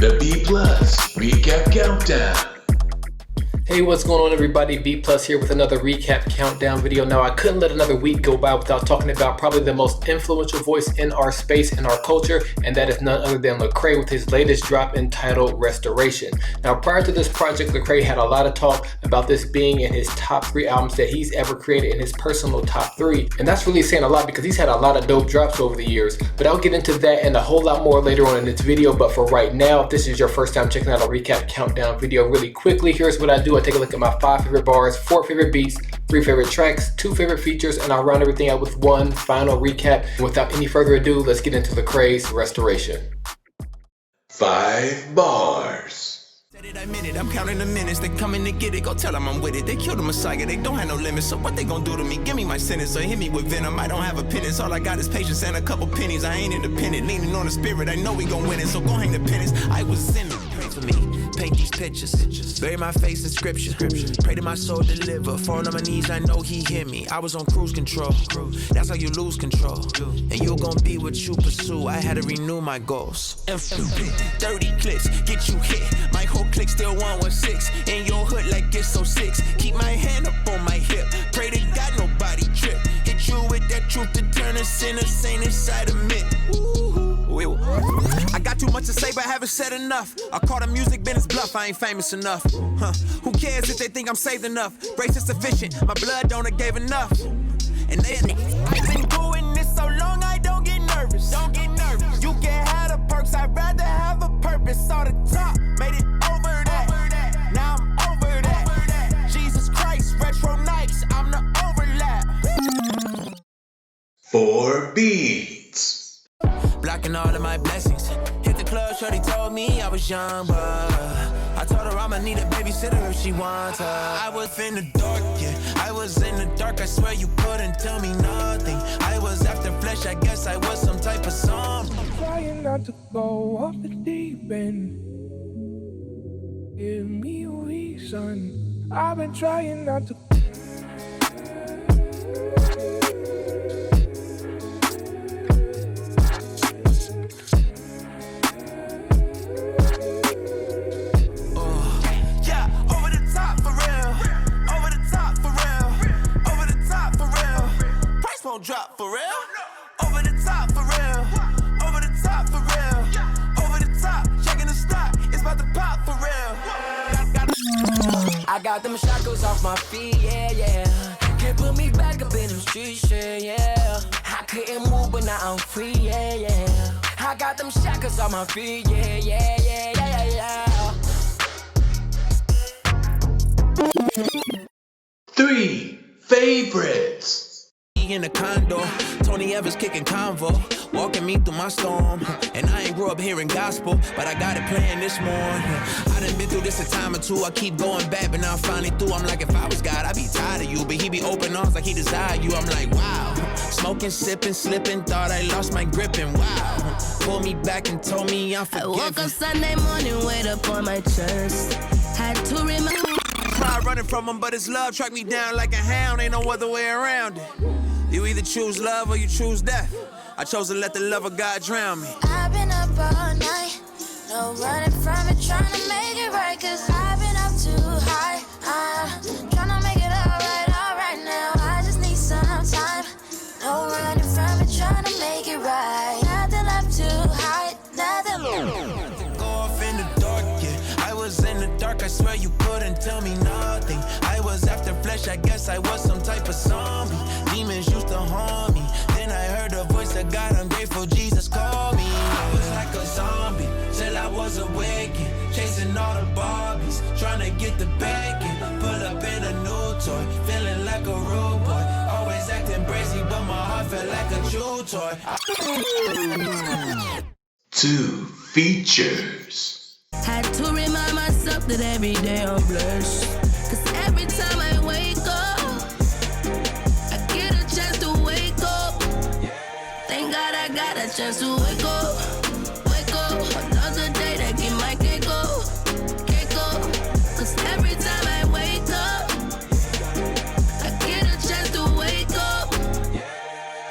The B Plus Recap Countdown. Hey, what's going on everybody? B Plus here with another recap countdown video. Now, I couldn't let another week go by without talking about probably the most influential voice in our space and our culture, and that is none other than Lecrae with his latest drop entitled Restoration. Now, prior to this project, Lecrae had a lot of talk about this being in his top 3 albums that he's ever created in his personal top 3. And that's really saying a lot because he's had a lot of dope drops over the years. But I'll get into that and a whole lot more later on in this video. But for right now, if this is your first time checking out a recap countdown video really quickly, here's what I do. I take a look at my 5 favorite bars, 4 favorite beats, 3 favorite tracks, 2 favorite features, and I'll round everything out with one final recap. And without any further ado, let's get into Lecrae's Restoration. 5 bars. I meant it, I'm counting the minutes, they coming to get it, go tell them I'm with it. They killed the Messiah, they don't have no limits, so what they gonna do to me? Give me my sentence, or hit me with venom. I don't have a penance, all I got is patience and a couple pennies. I ain't independent, leaning on the spirit, I know we gon' win it, so go hang the penance. I was in it, pray for me, paint these pictures, bury my face in scripture, pray to my soul deliver, fall on my knees, I know he hear me. I was on cruise control, that's how you lose control, and you gon' be what you pursue. I had to renew my goals, and 30 clips, get you hit, my whole click still 116 in your hood like it's so 6. Keep my hand up on my hip, pray to God nobody trip. Hit you with that truth to turn a sinner saint inside of me. I got too much to say but haven't said enough. I call the music business bluff, I ain't famous enough. Who cares if they think I'm saved enough? Grace is sufficient, my blood donor gave enough. And I've been doing this so long I don't get nervous. Don't get nervous. You can have the perks, I'd rather have a purpose. All the top, made it over that. Now I'm over that. Jesus Christ, retro Nikes, I'm the overlap. 4 beats. Blocking all of my blessings. Hit the club, shorty told me I was young, but I told her I'ma need a babysitter if she wants her. I was in the dark, yeah, I was in the dark. I swear you couldn't tell me nothing. I was after flesh, I guess I was some type of song. I'm trying not to go off the deep end. Give me a reason. I've been trying not to. Drop for real, over the top for real, over the top for real, over the top, checking the stock, it's about to pop for real. I got them shackles off my feet, yeah. Can't put me back up in them streets, yeah. I couldn't move, but now I'm free, yeah. I got them shackles off my feet, yeah. 3 favorites. In a condo, Tony Evans kicking convo, walking me through my storm. And I ain't grew up hearing gospel, but I got it playing this morning. I done been through this a time or two. I keep going back, but now I'm finally through. I'm like, if I was God, I'd be tired of you. But he be open arms like he desire you. I'm like, wow. Smoking, sipping, slipping, thought I lost my grip, and wow. Pulled me back and told me I'm forgiven. I woke up Sunday morning, weight up on my chest. Had to remember. Try running from him, but his love tracked me down like a hound. Ain't no other way around it. You either choose love or you choose death. I chose to let the love of God drown me. I've been up all night, no running from it, trying to make it right, cause I've been up too high. Trying to make it all right now. I just need some time. No running from it, trying to make it right. Nothing left to hide, nothing left. Go off in the dark, yeah. I was in the dark, I swear you couldn't tell me nothing. I was after flesh, I guess I was some type of zombie. Demons used to harm me. Then I heard a voice of God, I'm grateful Jesus called me. I was like a zombie till I was awakened, chasing all the Barbies, trying to get the bacon. Pull up in a new toy, feeling like a rude boy. Always acting brazy, but my heart felt like a jewel toy. 2 features. Had to remind myself that every day I'm blessed. Cause every time I wake up, I get a chance to wake up. Thank God I got a chance to wake up. Wake up, another day that get my cake up. Cake up. Cause every time I wake up, I get a chance to wake up.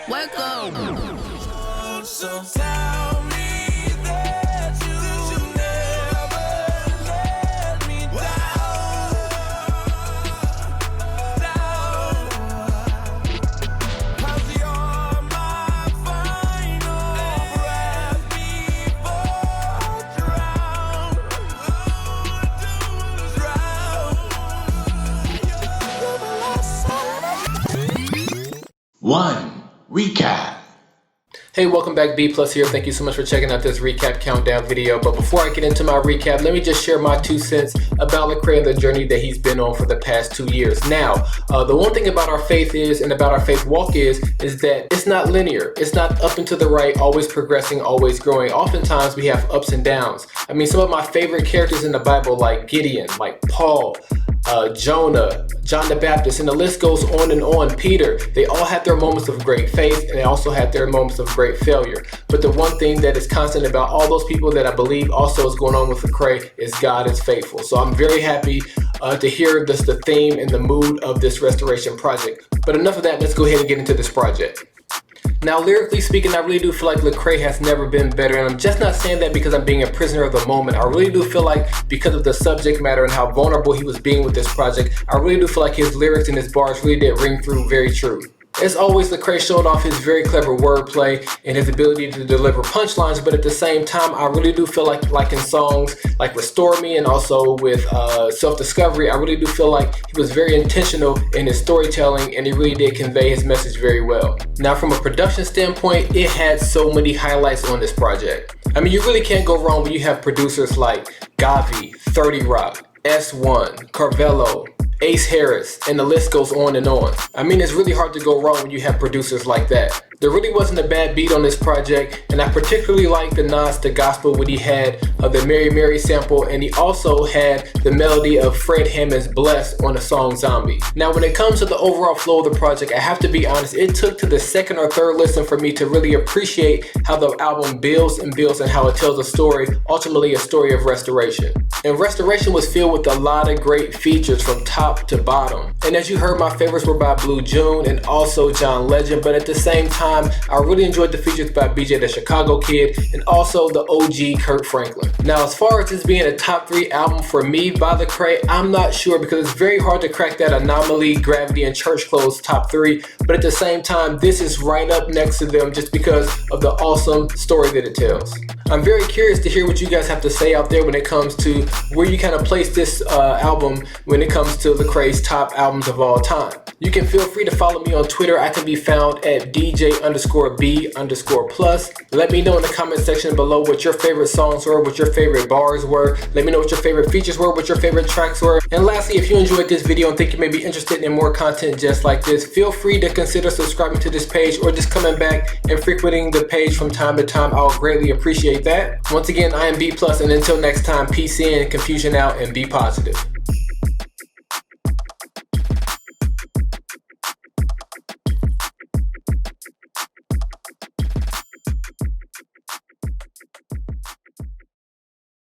Wake up. So tell me that you never 1. Recap. Hey, welcome back, B Plus here. Thank you so much for checking out this recap countdown video. But before I get into my recap, let me just share my 2 cents about Lecrae and the journey that he's been on for the past 2 years. Now, the one thing about our faith is, and about our faith walk is that it's not linear. It's not up and to the right, always progressing, always growing. Oftentimes we have ups and downs. I mean, some of my favorite characters in the Bible, like Gideon, like Paul, Jonah, John the Baptist, and the list goes on and on. Peter, they all had their moments of great faith, and they also had their moments of great failure. But the one thing that is constant about all those people that I believe also is going on with Lecrae is God is faithful. So I'm very happy to hear the theme and the mood of this restoration project. But enough of that, let's go ahead and get into this project. Now, lyrically speaking, I really do feel like Lecrae has never been better, and I'm just not saying that because I'm being a prisoner of the moment. I really do feel like because of the subject matter and how vulnerable he was being with this project, I really do feel like his lyrics and his bars really did ring through very true. As always, Lecrae showed off his very clever wordplay and his ability to deliver punchlines, but at the same time, I really do feel like in songs like Restore Me and also with Self-Discovery, I really do feel like he was very intentional in his storytelling and he really did convey his message very well. Now, from a production standpoint, it had so many highlights on this project. I mean, you really can't go wrong when you have producers like Gavi, 30 Rock, S1, Carvello, Ace Harris, and the list goes on and on. I mean, it's really hard to go wrong when you have producers like that. There really wasn't a bad beat on this project, and I particularly like the nods to gospel when he had the Mary Mary sample, and he also had the melody of Fred Hammond's Bless on the song Zombie. Now, when it comes to the overall flow of the project, I have to be honest, it took to the second or third listen for me to really appreciate how the album builds and builds and how it tells a story, ultimately a story of restoration. And Restoration was filled with a lot of great features from top to bottom. And as you heard, my favorites were by Blue June and also John Legend, but at the same time, I really enjoyed the features by BJ the Chicago Kid and also the OG Kirk Franklin. Now, as far as this being a top 3 album for me by Lecrae, I'm not sure because it's very hard to crack that Anomaly, Gravity, and Church Clothes top 3, but at the same time, this is right up next to them just because of the awesome story that it tells. I'm very curious to hear what you guys have to say out there when it comes to where you kind of place this album when it comes to Lecrae's top albums of all time. You can feel free to follow me on Twitter. I can be found at DJ_B_plus. Let me know in the comment section below what your favorite songs were, what your favorite bars were. Let me know what your favorite features were, what your favorite tracks were. And lastly, if you enjoyed this video and think you may be interested in more content just like this, feel free to consider subscribing to this page or just coming back and frequenting the page from time to time. I'll greatly appreciate that. Once again, I am B+, and until next time, peace in, confusion out, and be positive.